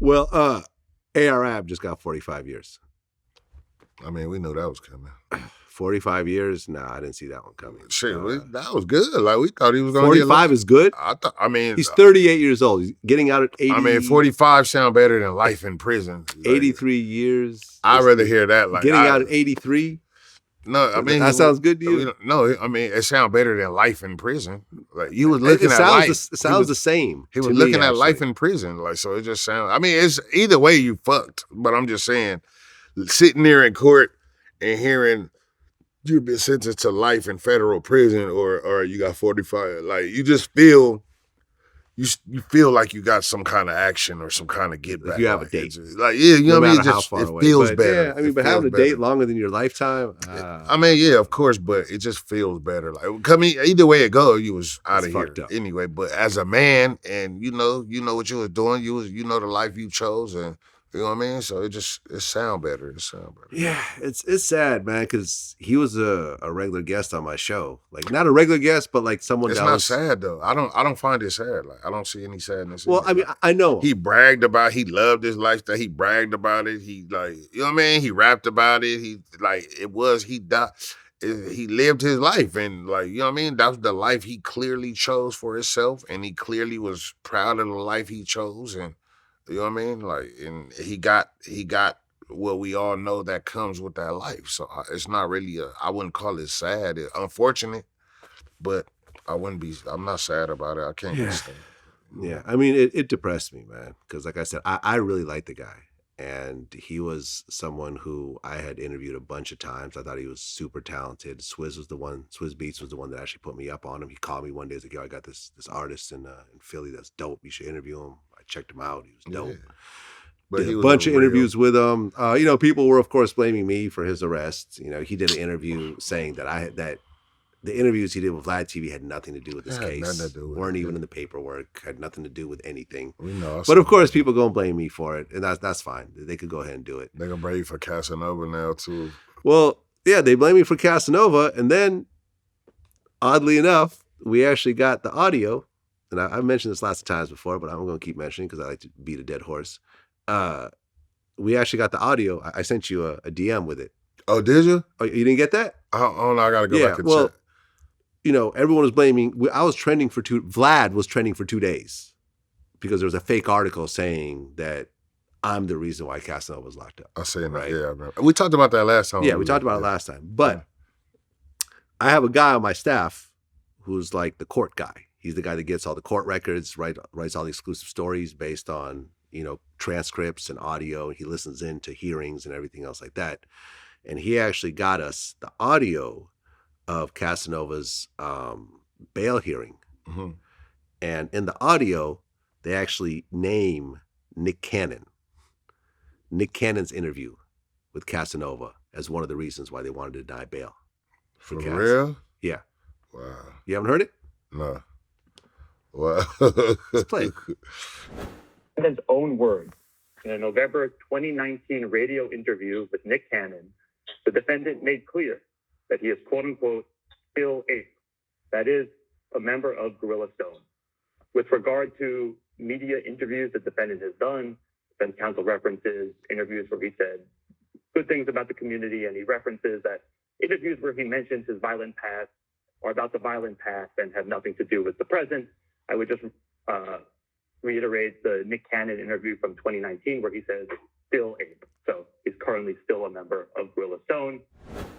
Well, Arb just got 45 years. I mean, we knew that was coming. 45 years? Nah, I didn't see that one coming. Shit, that was good. Like, we thought he was going to get 45 is good? I mean... He's 38 years old. He's getting out at 80... I mean, 45 sound better than life in prison. Like, 83 years. I'd rather hear that. Like, getting out at 83? No, I mean... That sounds good to you? No, I mean, it sounds better than life in prison. Like, you was looking at life. It sounds the same. He was looking at life in prison. Like, so it just sounds... I mean, it's either way you fucked. But I'm just saying, sitting there in court and hearing... You've been sentenced to life in federal prison, or you got 45. Like, you just feel, you feel like you got some kind of action or some kind of get back. If you have a date, like, yeah, you know what I mean. It feels better. Yeah, I mean, but having a date longer than your lifetime. I mean, yeah, of course, but it just feels better. Like, either way it go, you was out of here anyway. But as a man, and you know what you was doing, you know the life you chose, and. You know what I mean? So it sound better. It sound better. Yeah, it's sad, man, because he was a regular guest on my show. Like, not a regular guest, but like someone. It's not sad though. I don't find it sad. Like, I don't see any sadness. Well, I mean, I know he bragged about. He loved his lifestyle. He bragged about it. He like, you know what I mean? He rapped about it. He like it was. He died. He lived his life, and like, you know what I mean? That was the life he clearly chose for himself, and he clearly was proud of the life he chose, and. You know what I mean? Like, and he got what we all know that comes with that life. So it's not really I wouldn't call it sad. It's unfortunate, but I'm not sad about it. I can't be sad. Yeah, I mean, it depressed me, man, because like I said, I really liked the guy. And he was someone who I had interviewed a bunch of times. I thought he was super talented. Swizz Beats was the one that actually put me up on him. He called me one day, he's like, yo, I got this artist in Philly that's dope. You should interview him. I checked him out. He was dope. Yeah. But did a bunch of interviews with him. People were, of course, blaming me for his arrest. He did an interview saying that the interviews he did with Vlad TV had nothing to do with this case. Weren't even in the paperwork. Had nothing to do with anything. We know. But of course, people gonna blame me for it, and that's fine. They could go ahead and do it. They're gonna blame you for Casanova now too. Well, yeah, they blame me for Casanova, and then, oddly enough, we actually got the audio. And I've mentioned this lots of times before, but I'm gonna keep mentioning because I like to beat a dead horse. We actually got the audio. I sent you a DM with it. Oh, did you? Oh, you didn't get that? Oh no, I gotta go back and check. Everyone was blaming. I was trending for Vlad was trending for 2 days because there was a fake article saying that I'm the reason why Casanova was locked up. I see that. Right? Yeah, I remember. We talked about that last time. Yeah, we talked about it last time. But I have a guy on my staff who's like the court guy. He's the guy that gets all the court records, writes all the exclusive stories based on transcripts and audio. He listens in to hearings and everything else like that. And he actually got us the audio of Casanova's bail hearing. Mm-hmm. And in the audio, they actually name Nick Cannon's interview with Casanova as one of the reasons why they wanted to deny bail. For real? Yeah. Wow. You haven't heard it? No. Wow. Let's play it. In his own words, in a November 2019 radio interview with Nick Cannon, the defendant made clear that he is, quote unquote, still a, that is, a member of Gorilla Stone. With regard to media interviews the defendant has done, defense counsel references interviews where he said good things about the community, and he references that interviews where he mentions his violent past or about the violent past and have nothing to do with the present. I would just reiterate the Nick Cannon interview from 2019 where he says still Abe. So he's currently still a member of Gorilla Stone.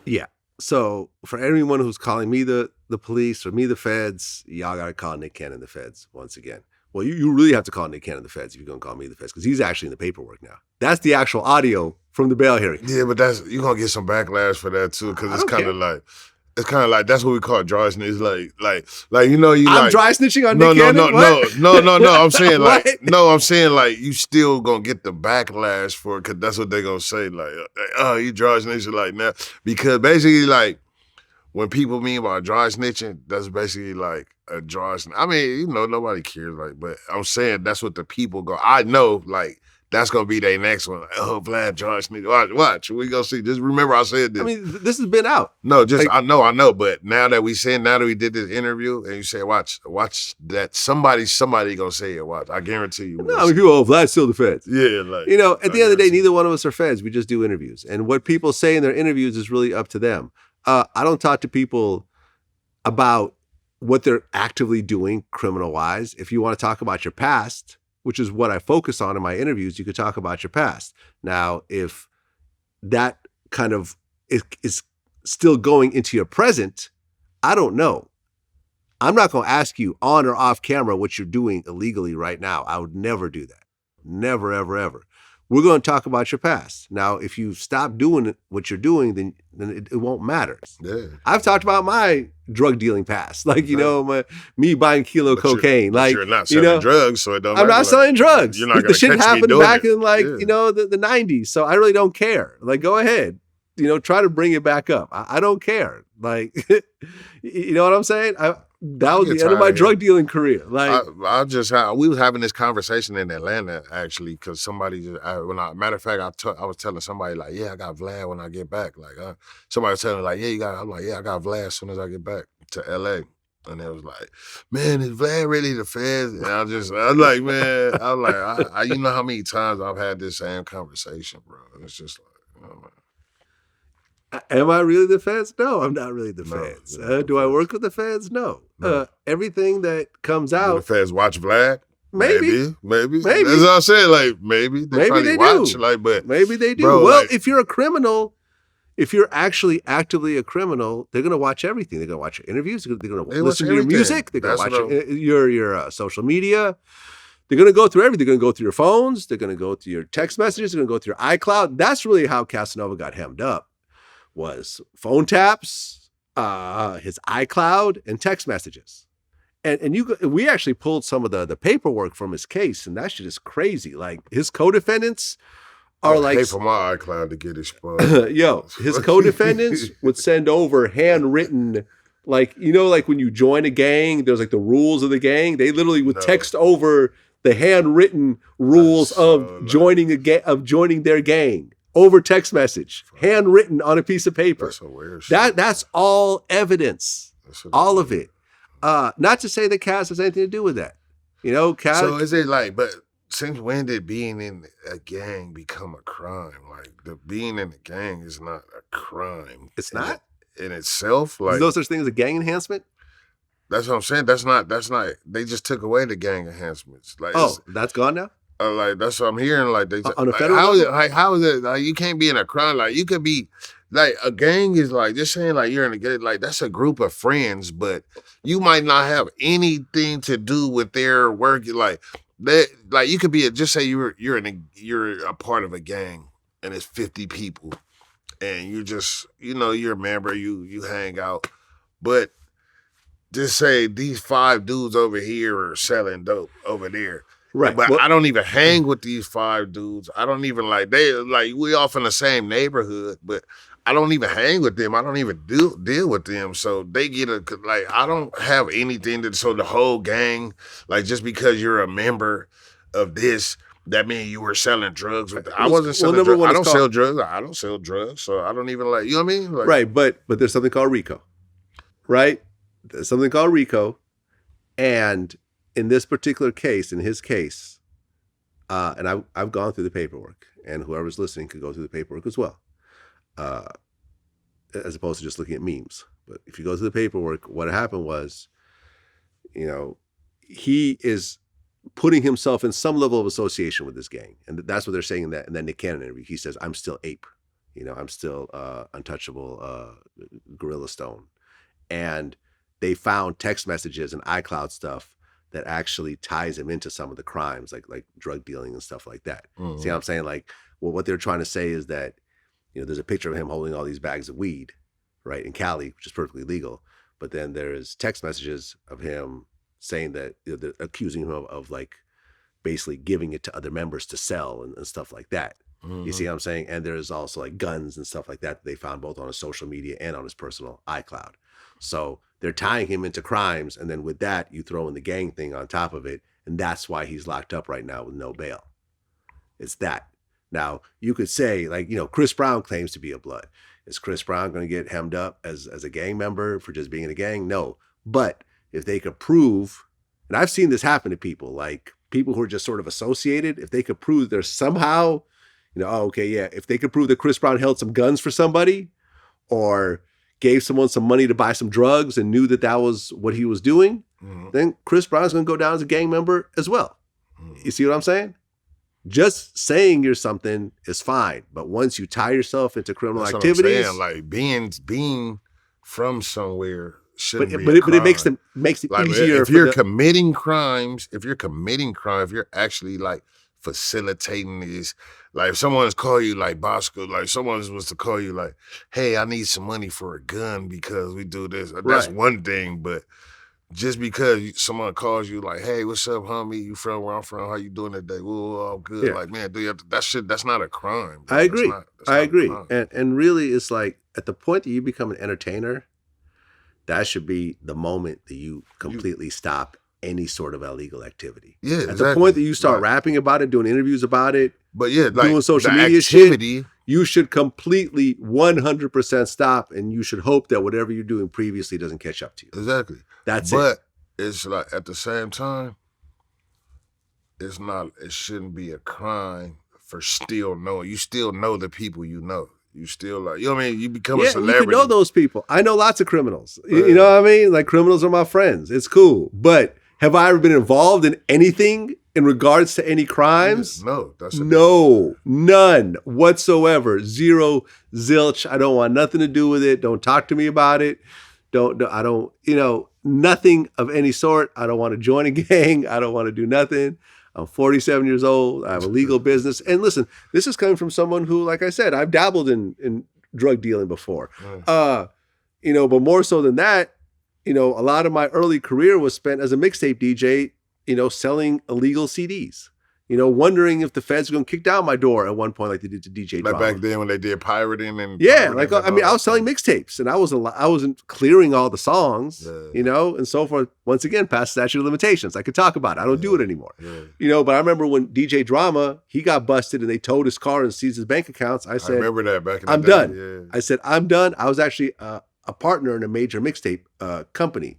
Yeah. So for anyone who's calling me the police or me the feds, y'all got to call Nick Cannon the feds once again. Well, you really have to call Nick Cannon the feds if you're going to call me the feds because he's actually in the paperwork now. That's the actual audio from the bail hearing. Yeah, but you're going to get some backlash for that too because it's kind of like, that's what we call dry snitch. I'm dry snitching on Nick Cannon? No. I'm saying I'm saying you still gonna get the backlash for it because that's what they're gonna say. Like, oh, you dry snitching like now because basically when people mean by dry snitching, that's basically like a dry snitch. I mean, nobody cares. But I'm saying that's what the people go. I know That's gonna be their next one. Oh, Vlad George Snitching. Watch. We gonna see. Just remember I said this. I mean, this has been out. No, just Like- I know. But now that we did this interview, and you said, watch that somebody gonna say it. Watch. I guarantee you. No, I mean, people, Vlad's still the feds. Yeah, like You know, at the end of the day, guarantee. neither one of us are feds. We just do interviews. And what people say in their interviews is really up to them. I don't talk to people about what they're actively doing criminal-wise. If you want to talk about your past, which is what I focus on in my interviews, you could talk about your past. Now, if that kind of is still going into your present, I don't know. I'm not going to ask you on or off camera what you're doing illegally right now. I would never do that. Never, ever, ever. We're going to talk about your past. Now, if you stop doing what you're doing, then it won't matter. Yeah. I've talked about my drug dealing past, like, you know, me buying kilo cocaine. But like, you're not you selling know, drugs, so it don't I'm matter. not selling drugs. You're not the gonna shit catch me happened doing back it. in like, Yeah. you know, the 90s. So I really don't care. Like, go ahead. You know, try to bring it back up. I don't care. Like, you know what I'm saying? That was get the end of tired my of it. drug dealing career. Like, we was having this conversation in Atlanta actually, because somebody matter of fact, I was telling somebody like, yeah, I got Vlad when I get back. Like, somebody was telling me like, yeah, you got. I'm like, yeah, I got Vlad as soon as I get back to LA. And they was like, man, is Vlad really the feds? And I was like, man, I you know how many times I've had this same conversation, bro. And it's just like, you know, man. am I really the feds? No, I'm not really the No, feds. you're not Do the I feds. work with the feds? No. No. Everything that comes Do the out, feds watch Vlad? maybe. Maybe. Maybe. That's what I said. Like, maybe they Maybe probably they watch. do. Like, but Maybe they do. Bro, well, like- if you're a criminal, if you're actually actively a criminal, they're going to watch everything. They're going to watch your interviews. They're going to They listen watch to your everything. music. They're going to That's watch what your social media. They're going to go through everything. They're going to go through your phones. They're going to go through your text messages. They're going to go through your iCloud. That's really how Casanova got hemmed up, was phone taps, his iCloud, and text messages. And we actually pulled some of the paperwork from his case, and that shit is crazy. Like, his co-defendants are like, pay for my iCloud to get exposed. yo, his co-defendants would send over handwritten, like, you know, like when you join a gang, there's like the rules of the gang. They literally would No. text over the handwritten rules That's so of joining their gang over text message, handwritten on a piece of paper. That's some weird shit. That's all evidence, That shit is all of weird. it. Not to say that Cass has anything to do with that. You know, Cass. So is it like, but since when did being in a gang become a crime? Like, being in a gang is not a crime. It's not? In itself. Like, There's no such thing as a gang enhancement. that's what I'm saying. That's not. They just took away the gang enhancements. Like, Oh, that's gone now. like that's what I'm hearing. Like, they On a like, federal how is it? level? Like, how is it? Like, you can't be in a crime. Like, you could be. Like, a gang is like, just saying like you're in a gang, like that's a group of friends, but you might not have anything to do with their work. Like that, like you could be just say you're a part of a gang and it's 50 people and you just, you know, you're a member, you hang out. But just say these 5 dudes over here are selling dope over there. Right. But Well, I don't even hang with these 5 dudes. I don't even we off in the same neighborhood, but I don't even hang with them. I don't even deal with them. So they get I don't have anything so the whole gang, like just because you're a member of this, that means you were selling drugs with I wasn't selling number drugs. one, I it's don't called- sell drugs. I don't sell drugs. So I don't even you know what I mean? Like, right, but there's something called Rico, right? There's something called Rico, and in this particular case, in his case, and I've gone through the paperwork, and whoever's listening could go through the paperwork as well, as opposed to just looking at memes. But if you go through the paperwork, what happened was, you know, he is putting himself in some level of association with this gang, and that's what they're saying in that Nick Cannon interview. He says, "I'm still Ape, you know, I'm still untouchable, Gorilla Stone," and they found text messages and iCloud stuff that actually ties him into some of the crimes, like drug dealing and stuff like that. Mhm. See what I'm saying? Like, well, what they're trying to say is that, you know, there's a picture of him holding all these bags of weed, right, in Cali, which is perfectly legal. But then there's text messages of him saying that, you know, they're accusing him of like basically giving it to other members to sell and stuff like that. You see what I'm saying? And there's also like guns and stuff like that they found both on his social media and on his personal iCloud. So they're tying him into crimes, and then with that, you throw in the gang thing on top of it, and that's why he's locked up right now with no bail. It's that. Now, you could say, like, Chris Brown claims to be a blood. Is Chris Brown going to get hemmed up as a gang member for just being in a gang? No. But if they could prove, and I've seen this happen to people, like people who are just sort of associated, if they could prove there's somehow, if they could prove that Chris Brown held some guns for somebody or gave someone some money to buy some drugs and knew that was what he was doing, then Chris Brown's going to go down as a gang member as well. You see what I'm saying? Just saying you're something is fine, but once you tie yourself into criminal activities, like being from somewhere shouldn't be. But it makes it like, easier. If you're committing crimes, if you're actually like facilitating these, like if someone's call you like Boskoe, like someone was to call you like, hey, I need some money for a gun because we do this. That's one thing, but just because someone calls you like, hey, what's up, homie? You from where I'm from? How you doing today? Well, I'm good. Yeah. Like, man, that's not a crime. Bro. I agree. I agree. And really, it's like at the point that you become an entertainer, that should be the moment that you completely stop any sort of illegal activity. Yeah, at the point that you start rapping about it, doing interviews about it, but yeah, like doing social media activity, shit, you should completely 100% stop, and you should hope that whatever you're doing previously doesn't catch up to you. Exactly. That's but it's like at the same time, it shouldn't be a crime for still knowing. You still know the people you know. You still like, you know what I mean? You become a celebrity. You can know those people. I know lots of criminals. Right. You know what I mean? Like criminals are my friends. It's cool. But have I ever been involved in anything in regards to any crimes? No. None whatsoever. Zero, zilch. I don't want nothing to do with it. Don't talk to me about it. Nothing of any sort. I don't want to join a gang. I don't want to do nothing. I'm 47 years old. I have a legal business. And listen, this is coming from someone who, like I said, I've dabbled in drug dealing before. But more so than that, a lot of my early career was spent as a mixtape DJ, selling illegal CDs. Wondering if the feds were going to kick down my door at one point, like they did to DJ Drama. Like back then when they did pirating and I was selling mixtapes, and I wasn't clearing all the songs, and so forth. Once again, past statute of limitations. I could talk about it. I don't do it anymore. But I remember when DJ Drama, he got busted and they towed his car and seized his bank accounts. I said, I remember that back in the day. I'm done. Yeah. I said, I'm done. I was actually a partner in a major mixtape company.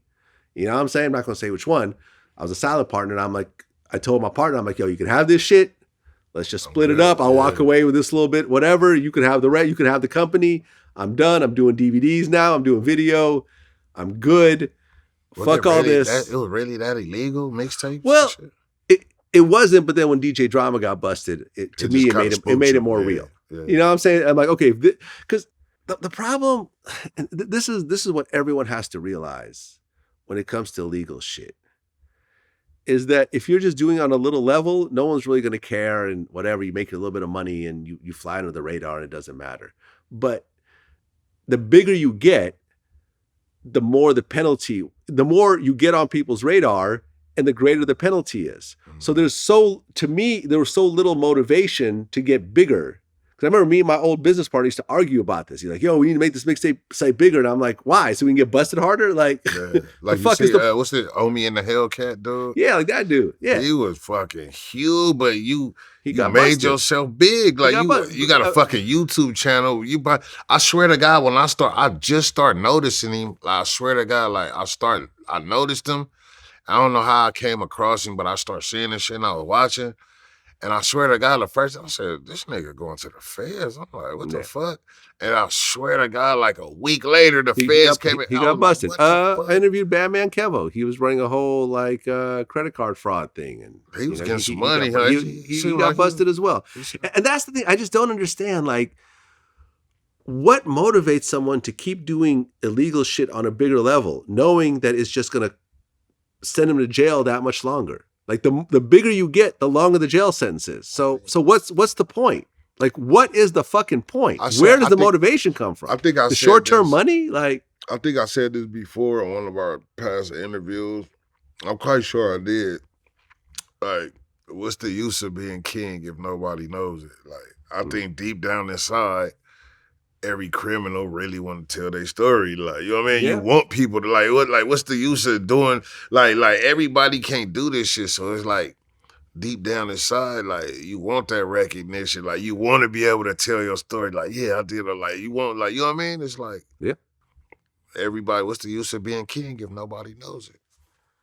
You know what I'm saying? I'm not going to say which one. I was a silent partner, and I told my partner, I'm like, yo, you can have this shit. Let's just split it up. I'll walk away with this little bit, whatever. You can have the rest. You can have the company. I'm done. I'm doing DVDs now. I'm doing video. I'm good. Fuck all this. It was really that illegal, mixtapes? Well, it wasn't, but then when DJ Drama got busted, it made it more real. Yeah. You know what I'm saying? I'm like, okay, because the problem, and this is what everyone has to realize when it comes to illegal shit, is that if you're just doing it on a little level, no one's really going to care, and whatever, you make a little bit of money and you fly under the radar and it doesn't matter. But the bigger you get, the more you get on people's radar and the greater the penalty is. So there was so little motivation to get bigger. Because I remember me and my old business partner used to argue about this. He's like, yo, we need to make this mixtape site bigger. And I'm like, why? So we can get busted harder? Like, like the fuck is the... what's it, Omi and the Hellcat dude? Yeah, like that dude. Yeah. He was fucking huge, but you made busted. yourself big. Like you got a fucking YouTube channel. I swear to God, when I just start noticing him, I swear to God, like I noticed him. I don't know how I came across him, but I started seeing this shit and I was watching. And I swear to God, the first time I said, this nigga going to the feds. I'm like, what the fuck? And I swear to God, like a week later, the feds came in. He got busted. I interviewed Batman Kevo. He was running a whole credit card fraud thing. And he was getting some money. He got busted as well. And that's the thing. I just don't understand, like, what motivates someone to keep doing illegal shit on a bigger level, knowing that it's just going to send him to jail that much longer? Like the bigger you get, the longer the jail sentence is. So what's the point? Like, what is the fucking point? Where does the motivation come from? I think I the short-term money. Like, I think I said this before on one of our past interviews. I'm quite sure I did. Like, what's the use of being king if nobody knows it? Like, I think deep down inside, every criminal really want to tell their story. Like, you know what I mean? Yeah. You want people to what's the use of doing, like everybody can't do this shit. So it's like, deep down inside, like you want that recognition, like you want to be able to tell your story, like, yeah, I did it. Like you want, like, you know what I mean? It's like, Yeah. everybody, what's the use of being king if nobody knows it?